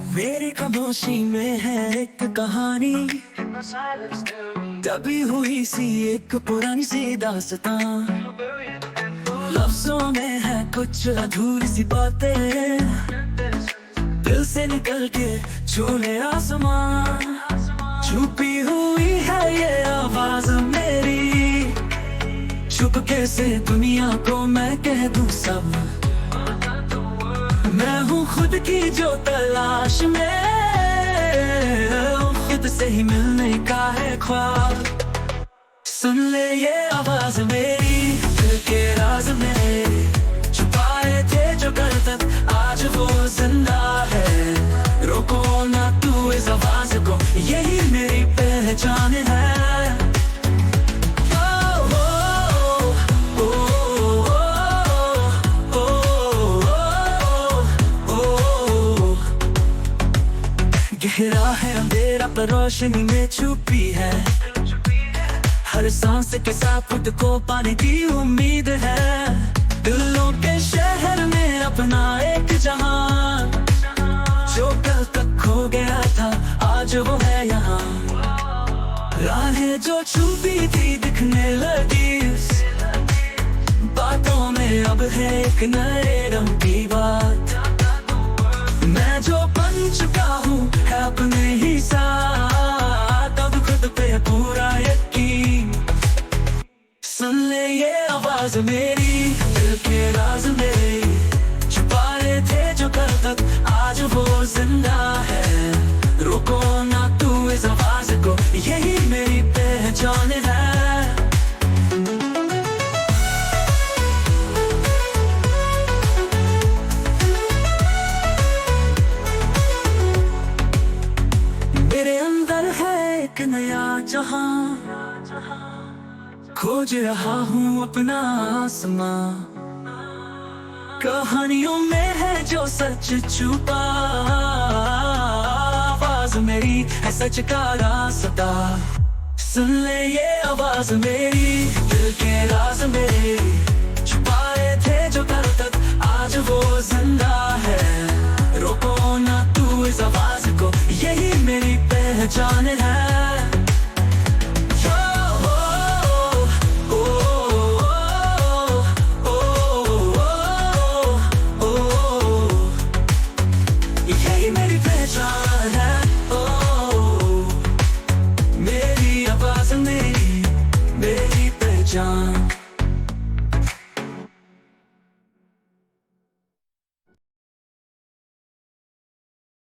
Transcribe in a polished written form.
मेरी खामोशी में है एक कहानी, तभी हुई सी एक पुरानी सी दास्तां। लफ्जों में है कुछ अधूरी सी बातें, दिल से निकल के छूने आसमां। छुपी हुई है ये आवाज मेरी, चुपके से दुनिया को मैं कह दूं सब। मैं हूँ खुद की जो तलाश में, खुद से ही मिलने का है ख्वाब। सुन ले ये आवाज मेरी, दिल के राज में छुपाए थे जो कल तक, आज वो जिंदा है। रोको ना तू इस आवाज को, यही मेरी पहचान है। गहरा है अंधेरा पर रोशनी में छुपी है, हर सांस के साथ खुद को पाने की उम्मीद है। दिलों के शहर में अपना एक जहां, जो कल तक खो गया था आज वो है यहाँ। राहें जो छुपी थी दिखने लगी, बातों में अब है एक नए रंग की बात। मैं जो बन चुका हूँ है अपने ही साथ, अब खुद पे पूरा यकीन। सुन ले ये आवाज मेरी, दिल के राज में छुपाए थे जो कल तक, आज वो जिंदा है। रुको ना तू इस आवाज को, यही मेरी पहचान है। मेरे अंदर है एक नया जहां, खोज रहा हूँ अपना आसमां। कहानियों में है जो सच छुपा, आवाज मेरी है सच का रास्ता। सुन ले ये आवाज मेरी, दिल के राज में